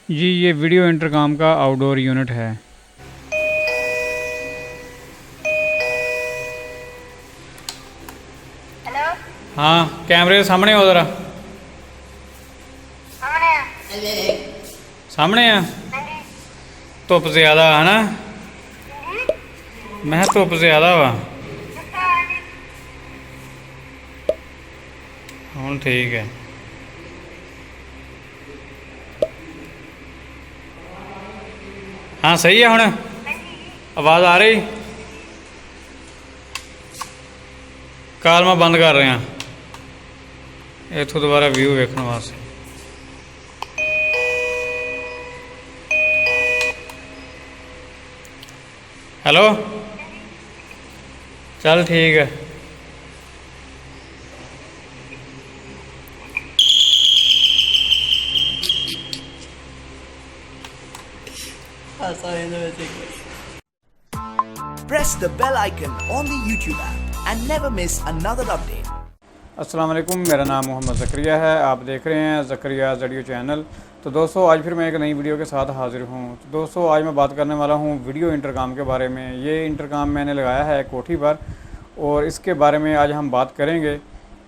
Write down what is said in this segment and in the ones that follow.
जी ये video intercom का outdoor unit है। हेलो। हाँ कैमरे के सामने हो ज़रा। सामने आ। सामने आ। हाँ जी। धुप ज़्यादा है ना। जी। मैं धुप ज़्यादा वा। गुस्सा आ जी। हुण ठीक है। हाँ सही है हुण। हाँ जी। आवाज़ आ रही। काल मैं बंद कर रहा। इथों दोबारा व्यू वेखण वास्ते। हेलो। हाँ जी। चल ठीक है। Press the bell icon on the YouTube app and never miss another update. अस्सलाम वालेकुम, मेरा नाम मोहम्मद ज़करिया है। आप देख रहे हैं ज़करिया वीडियो चैनल। तो दोस्तों आज फिर मैं एक नई वीडियो के साथ हाज़िर हूँ। तो दोस्तों आज मैं बात करने वाला हूँ वीडियो इंटरकॉम के बारे में। ये इंटरकॉम मैंने लगाया है कोठी पर और इसके बारे में आज हम बात करेंगे।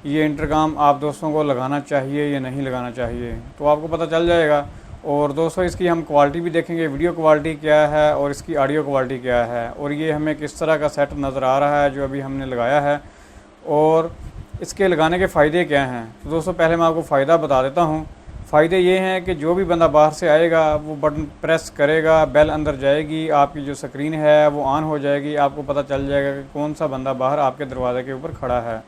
ये इंटरकॉम आप दोस्तों को लगाना चाहिए या नहीं लगाना चाहिए, तो आपको पता चल जाएगा। और दोस्तों इसकी हम क्वालिटी भी देखेंगे, वीडियो क्वालिटी क्या है और इसकी ऑडियो क्वालिटी क्या है, और ये हमें किस तरह का सेट नज़र आ रहा है जो अभी हमने लगाया है, और इसके लगाने के फ़ायदे क्या हैं। तो दोस्तों पहले मैं आपको फ़ायदा बता देता हूँ। फ़ायदे ये हैं कि जो भी बंदा बाहर से आएगा वो बटन प्रेस करेगा, बेल अंदर जाएगी, आपकी जो स्क्रीन है वो ऑन हो जाएगी, आपको पता चल जाएगा कि कौन सा बंदा बाहर आपके दरवाज़े के ऊपर खड़ा है।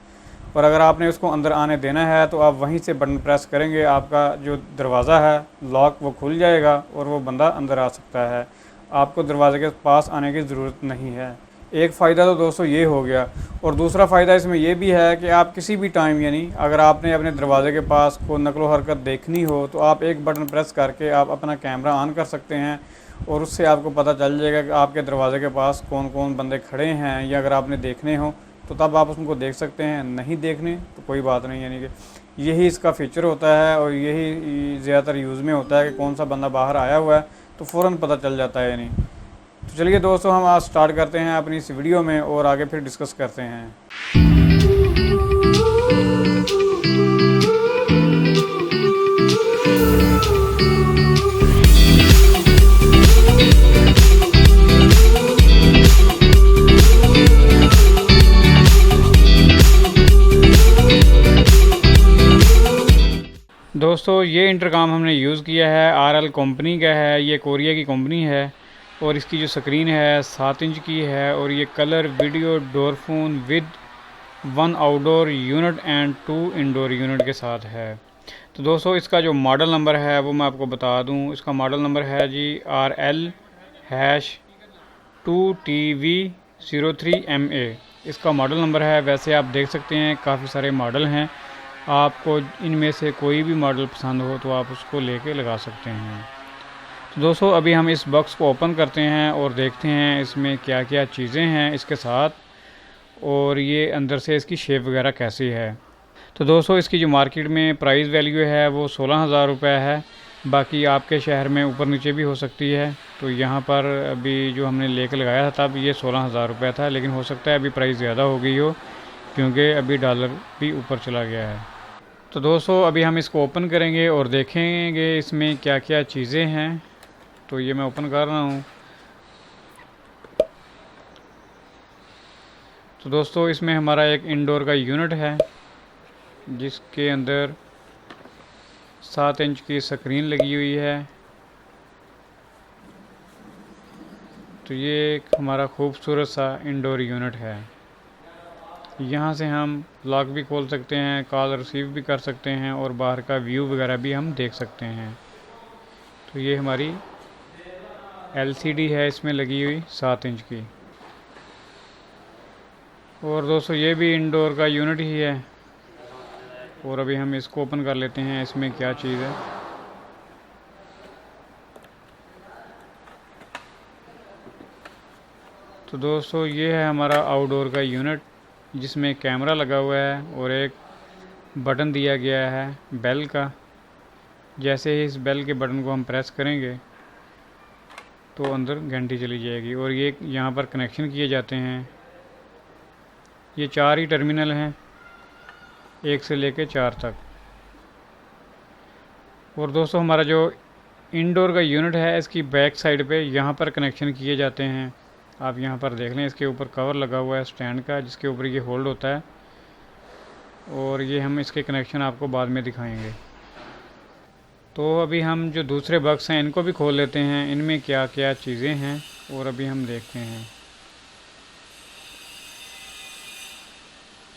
और अगर आपने उसको अंदर आने देना है तो आप वहीं से बटन प्रेस करेंगे, आपका जो दरवाज़ा है लॉक वो खुल जाएगा और वो बंदा अंदर आ सकता है। आपको दरवाज़े के पास आने की ज़रूरत नहीं है। एक फ़ायदा तो दोस्तों ये हो गया। और दूसरा फ़ायदा इसमें ये भी है कि आप किसी भी टाइम, यानी अगर आपने अपने दरवाज़े के पास कोई नकलो हरकत देखनी हो तो आप एक बटन प्रेस करके आप अपना कैमरा ऑन कर सकते हैं और उससे आपको पता चल जाएगा कि आपके दरवाज़े के पास कौन कौन बंदे खड़े हैं, या अगर आपने देखने हो तो तब आप उनको देख सकते हैं, नहीं देखने तो कोई बात नहीं। यानी कि यही इसका फ़ीचर होता है और यही ज़्यादातर यूज़ में होता है कि कौन सा बंदा बाहर आया हुआ है तो फ़ौरन पता चल जाता है। यानी तो चलिए दोस्तों हम आज स्टार्ट करते हैं अपनी इस वीडियो में और आगे फिर डिस्कस करते हैं। दोस्तों ये इंटरकॉम हमने यूज़ किया है, RL कंपनी का है, ये कोरिया की कंपनी है और इसकी जो स्क्रीन है 7 इंच की है और ये colour video doorphone with 1 outdoor unit and 2 indoor unit के साथ है। तो दोस्तों इसका जो मॉडल नंबर है वो मैं आपको बता दूं। इसका मॉडल नंबर है जी RL-2TV03MA इसका मॉडल नंबर है। वैसे आप देख सकते हैं काफ़ी सारे मॉडल हैं, आपको इनमें से कोई भी मॉडल पसंद हो तो आप उसको लेके लगा सकते हैं। तो दोस्तों अभी हम इस बॉक्स को ओपन करते हैं और देखते हैं इसमें क्या क्या चीज़ें हैं इसके साथ, और ये अंदर से इसकी शेप वगैरह कैसी है। तो दोस्तों इसकी जो मार्केट में प्राइस वैल्यू है वो 16,000 रुपये है। बाकी आपके शहर में ऊपर नीचे भी हो सकती है। तो यहाँ पर अभी जो हमने लेके लगाया था तब ये 16,000 रुपये था, लेकिन हो सकता है अभी प्राइस ज़्यादा हो गई हो क्योंकि अभी डॉलर भी ऊपर चला गया है। तो दोस्तों अभी हम इसको ओपन करेंगे और देखेंगे इसमें क्या क्या चीज़ें हैं। तो ये मैं ओपन कर रहा हूँ। तो दोस्तों इसमें हमारा एक इंडोर का यूनिट है जिसके अंदर 7 इंच की स्क्रीन लगी हुई है। तो ये एक हमारा खूबसूरत सा इंडोर यूनिट है। यहाँ से हम लॉक भी खोल सकते हैं, कॉल रिसीव भी कर सकते हैं और बाहर का व्यू वगैरह भी हम देख सकते हैं। तो ये हमारी LCD है इसमें लगी हुई 7 इंच की। और दोस्तों ये भी इंडोर का यूनिट ही है। और अभी हम इसको ओपन कर लेते हैं, इसमें क्या चीज़ है। तो दोस्तों ये है हमारा आउटडोर का यूनिट जिसमें कैमरा लगा हुआ है और एक बटन दिया गया है बेल का। जैसे ही इस बेल के बटन को हम प्रेस करेंगे तो अंदर घंटी चली जाएगी। और ये यहाँ पर कनेक्शन किए जाते हैं। ये 4 ही टर्मिनल हैं, 1 से लेके 4 तक। और दोस्तों हमारा जो इंडोर का यूनिट है इसकी बैक साइड पे यहाँ पर कनेक्शन किए जाते हैं। आप यहाँ पर देख लें, इसके ऊपर कवर लगा हुआ है स्टैंड का, जिसके ऊपर ये होल्ड होता है। और ये हम इसके कनेक्शन आपको बाद में दिखाएंगे। तो अभी हम जो दूसरे बक्स हैं इनको भी खोल लेते हैं, इनमें क्या क्या चीज़ें हैं और अभी हम देखते हैं।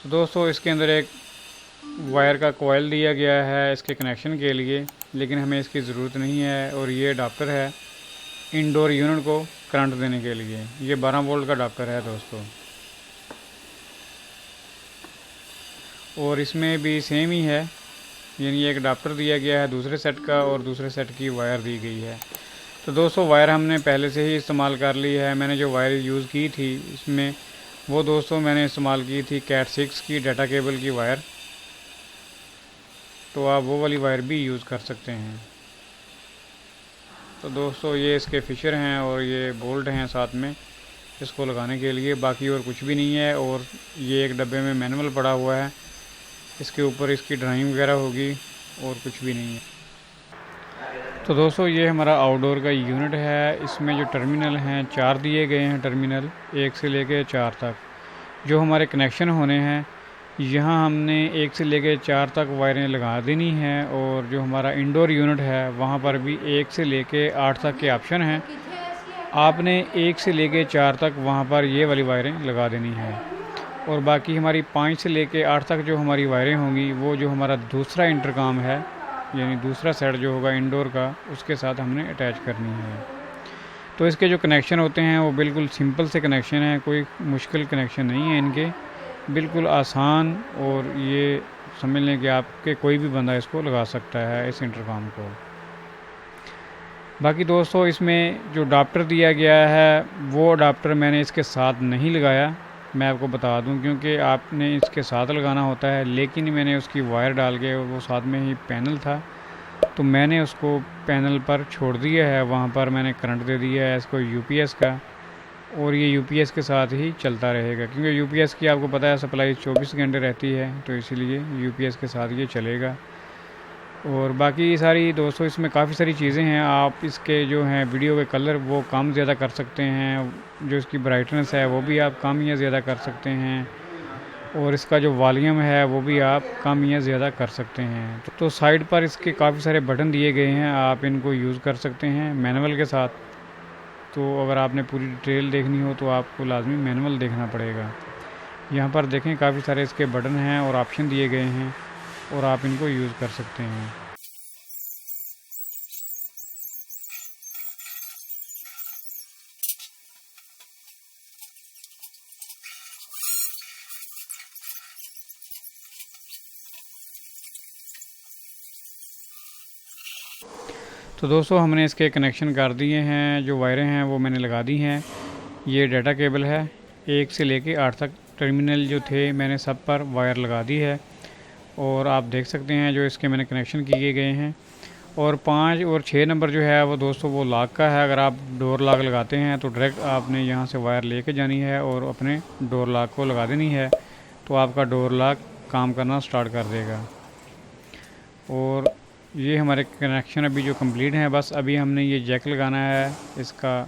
तो दोस्तों इसके अंदर एक वायर का कॉइल दिया गया है इसके कनेक्शन के लिए, लेकिन हमें इसकी ज़रूरत नहीं है। और ये अडाप्टर है इंडोर यूनिट को करंट देने के लिए। ये 12 वोल्ट का अडाप्टर है दोस्तों। और इसमें भी सेम ही है, यानी एक अडाप्टर दिया गया है दूसरे सेट का और दूसरे सेट की वायर दी गई है। तो दोस्तों वायर हमने पहले से ही इस्तेमाल कर ली है। मैंने जो वायर यूज़ की थी इसमें वो दोस्तों मैंने इस्तेमाल की थी कैट 6 की डाटा केबल की वायर। तो आप वो वाली वायर भी यूज़ कर सकते हैं। तो दोस्तों ये इसके फिशर हैं और ये बोल्ट हैं साथ में इसको लगाने के लिए, बाकी और कुछ भी नहीं है। और ये एक डब्बे में मैनुअल पड़ा हुआ है, इसके ऊपर इसकी ड्राइंग वगैरह होगी और कुछ भी नहीं है। तो दोस्तों ये हमारा आउटडोर का यूनिट है। इसमें जो टर्मिनल हैं 4 दिए गए हैं, टर्मिनल 1 से लेके 4 तक जो हमारे कनेक्शन होने हैं। यहाँ हमने 1 से लेके 4 तक वायरें लगा देनी हैं। और जो हमारा इंडोर यूनिट है वहाँ पर भी 1 से लेके 8 तक के ऑप्शन हैं। आपने 1 से लेके 4 तक वहाँ पर ये वाली वायरें लगा देनी हैं। और बाकी हमारी 5 से लेके 8 तक जो हमारी वायरें होंगी वो जो हमारा दूसरा इंटरकॉम है, यानी दूसरा सेट जो होगा इंडोर का, उसके साथ हमने अटैच करनी है। तो इसके जो कनेक्शन होते हैं वो बिल्कुल सिंपल से कनेक्शन है, कोई मुश्किल कनेक्शन नहीं है इनके, बिल्कुल आसान। और ये समझ लें कि आपके कोई भी बंदा इसको लगा सकता है इस इंटरकॉम को। बाकी दोस्तों इसमें जो अडाप्टर दिया गया है वो अडाप्टर मैंने इसके साथ नहीं लगाया, मैं आपको बता दूं, क्योंकि आपने इसके साथ लगाना होता है। लेकिन मैंने उसकी वायर डाल के, वो साथ में ही पैनल था तो मैंने उसको पैनल पर छोड़ दिया है। वहाँ पर मैंने करंट दे दिया है इसको यूपीएस का, और ये यूपीएस के साथ ही चलता रहेगा, क्योंकि यूपीएस की आपको पता है सप्लाई 24 घंटे रहती है, तो इसीलिए यूपीएस के साथ ये चलेगा। और बाकी सारी दोस्तों इसमें काफ़ी सारी चीज़ें हैं। आप इसके जो हैं वीडियो के कलर वो कम ज़्यादा कर सकते हैं, जो इसकी ब्राइटनेस है वो भी आप कम या ज़्यादा कर सकते हैं, और इसका जो वॉल्यूम है वो भी आप कम या ज़्यादा कर सकते हैं। तो साइड पर इसके काफ़ी सारे बटन दिए गए हैं, आप इनको यूज़ कर सकते हैं मैनुअल के साथ। तो अगर आपने पूरी डिटेल देखनी हो तो आपको लाजमी मैनुअल देखना पड़ेगा। यहाँ पर देखें काफ़ी सारे इसके बटन हैं और ऑप्शन दिए गए हैं, और आप इनको यूज़ कर सकते हैं। तो दोस्तों हमने इसके कनेक्शन कर दिए हैं, जो वायरें हैं वो मैंने लगा दी हैं। ये डाटा केबल है, 1 से लेके 8 तक टर्मिनल जो थे मैंने सब पर वायर लगा दी है। और आप देख सकते हैं जो इसके मैंने कनेक्शन किए गए हैं। और 5 और 6 नंबर जो है वो दोस्तों वो लॉक का है। अगर आप डोर लॉक लगाते हैं तो डायरेक्ट आपने यहाँ से वायर लेके जानी है और अपने डोर लॉक को लगा देनी है, तो आपका डोर लॉक काम करना स्टार्ट कर देगा। और ये हमारे कनेक्शन अभी जो कंप्लीट हैं, बस अभी हमने ये जैक लगाना है इसका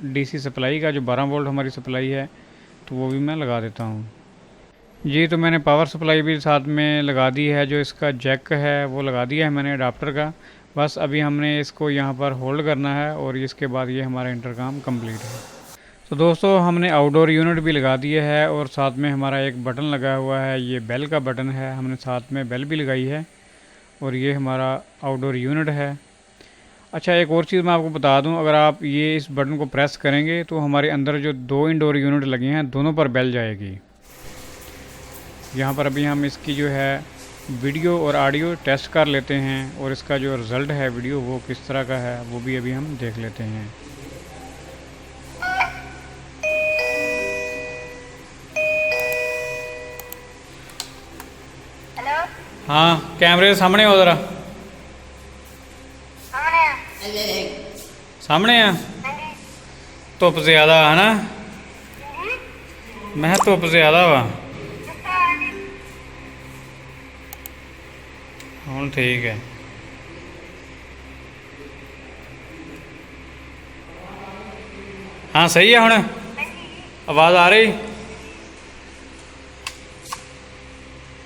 डीसी सप्लाई का, जो 12 वोल्ट हमारी सप्लाई है, तो वो भी मैं लगा देता हूँ जी। तो मैंने पावर सप्लाई भी साथ में लगा दी है, जो इसका जैक है वो लगा दिया है मैंने अडाप्टर का। बस अभी हमने इसको यहाँ पर होल्ड करना है और इसके बाद ये हमारा इंटरकॉम कंप्लीट है। तो दोस्तों हमने आउटडोर यूनिट भी लगा दिया है और साथ में हमारा एक बटन लगा हुआ है, ये बेल का बटन है, हमने साथ में बेल भी लगाई है। और ये हमारा आउटडोर यूनिट है। अच्छा एक और चीज़ मैं आपको बता दूं, अगर आप ये इस बटन को प्रेस करेंगे तो हमारे अंदर जो 2 इंडोर यूनिट लगे हैं दोनों पर बेल जाएगी। यहाँ पर अभी हम इसकी जो है वीडियो और ऑडियो टेस्ट कर लेते हैं, और इसका जो रिज़ल्ट है वीडियो वो किस तरह का है वो भी अभी हम देख लेते हैं। हेलो, हाँ कैमरे के सामने हो ज़रा। ਸਾਹਮਣੇ ਆ ਧੁੱਪ ਜ਼ਿਆਦਾ ਹੈ ਨਾ ਮੈਂ ਕਿਹਾ ਧੁੱਪ ਜ਼ਿਆਦਾ ਵਾ ਹੁਣ ਠੀਕ ਹੈ ਹਾਂ ਸਹੀ ਹੈ ਹੁਣ ਆਵਾਜ਼ ਆ ਰਹੀ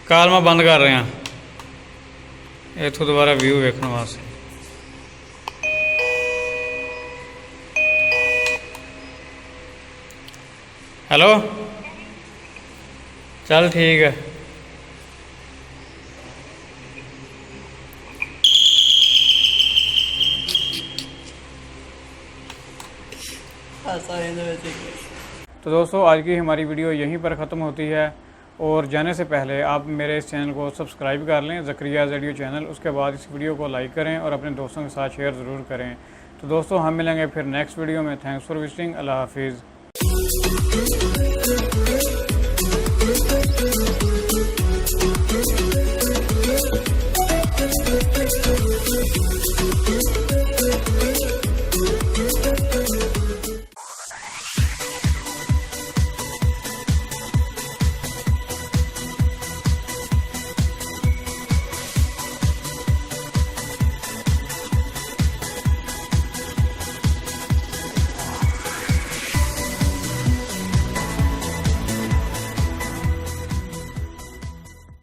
ਕਾਲ ਮੈਂ ਬੰਦ ਕਰ ਰਿਹਾ ਇੱਥੋਂ ਦੁਬਾਰਾ ਵਿਊ ਵੇਖਣ ਵਾਸਤੇ हेलो चल ठीक है तो दोस्तों आज की हमारी वीडियो यहीं पर ख़त्म होती है और जाने से पहले आप मेरे इस चैनल को सब्सक्राइब कर लें ज़करिया वीडियो चैनल। उसके बाद इस वीडियो को लाइक करें और अपने दोस्तों के साथ शेयर ज़रूर करें। तो दोस्तों हम मिलेंगे फिर नेक्स्ट वीडियो में। Thanks for visiting. अल्लाह हाफिज़।